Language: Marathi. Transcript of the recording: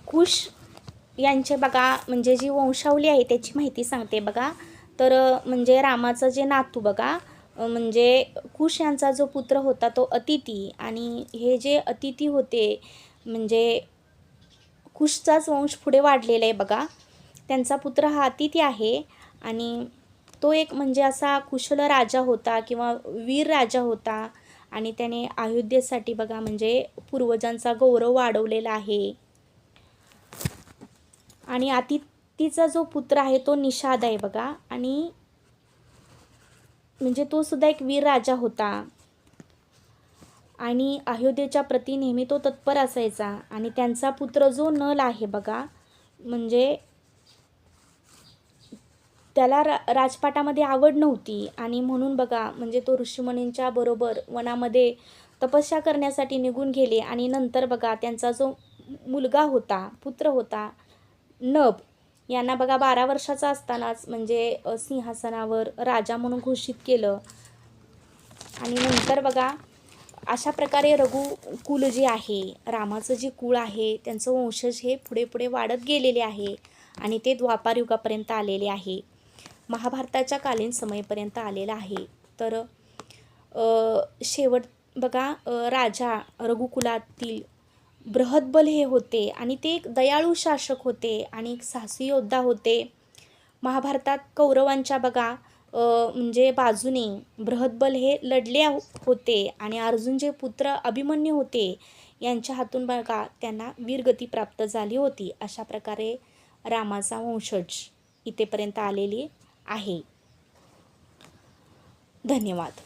कुश यांचे बघा म्हणजे जी वंशावली आहे त्याची माहिती सांगते बघा. तर म्हणजे रामाचं जे नातू बघा म्हणजे कुश यांचा जो पुत्र होता तो अतिती, आणि हे जे अतिती होते म्हणजे कुशचाच वंश पुढे वाढलेला आहे बघा. त्यांचा पुत्र हा अतिती आहे आणि तो एक म्हणजे असा कुशल राजा होता किंवा वीर राजा होता, आणि त्याने अयोध्येसाठी बघा म्हणजे पूर्वजांचा गौरव वाढवलेला आहे. आणि अतितीचा जो पुत्र आहे तो निषाद आहे बघा, आणि म्हणजे तो सुद्धा एक वीर राजा होता आणि अयोध्येच्या प्रती नेहमी तो तत्पर असायचा. आणि त्यांचा पुत्र जो नल आहे बघा म्हणजे त्याला राजपाटामध्ये आवड नव्हती, आणि म्हणून बघा म्हणजे तो ऋषीमुनींच्या बरोबर वनामध्ये तपस्या करण्यासाठी निघून गेले. आणि नंतर बघा त्यांचा जो मुलगा होता, पुत्र होता नभ, यांना बघा 12 वर्षाचा असतानाच म्हणजे सिंहासनावर राजा म्हणून घोषित केलं. आणि नंतर बघा अशा प्रकारे रघुकुल जे आहे, रामाचं जे कुळ आहे, त्यांचं वंशज हे पुढे पुढे वाढत गेलेले आहे आणि ते द्वापार युगापर्यंत आलेले आहे, महाभारताच्या कालीन समयपर्यंत आलेला आहे. तर शेवट बघा राजा रघुकुलातील बृहद्बल हे होते आणि ते एक दयाळू शासक होते आणि एक साहसी योद्धा होते. महाभारतात कौरवांच्या बघा म्हणजे बाजूने बृहद्बल हे लढले होते आणि अर्जुनचे पुत्र अभिमन्यू होते, यांच्या हातून बघा त्यांना वीरगती प्राप्त झाली होती. अशा प्रकारे रामाचा वंशज इथेपर्यंत आलेली आहे. धन्यवाद.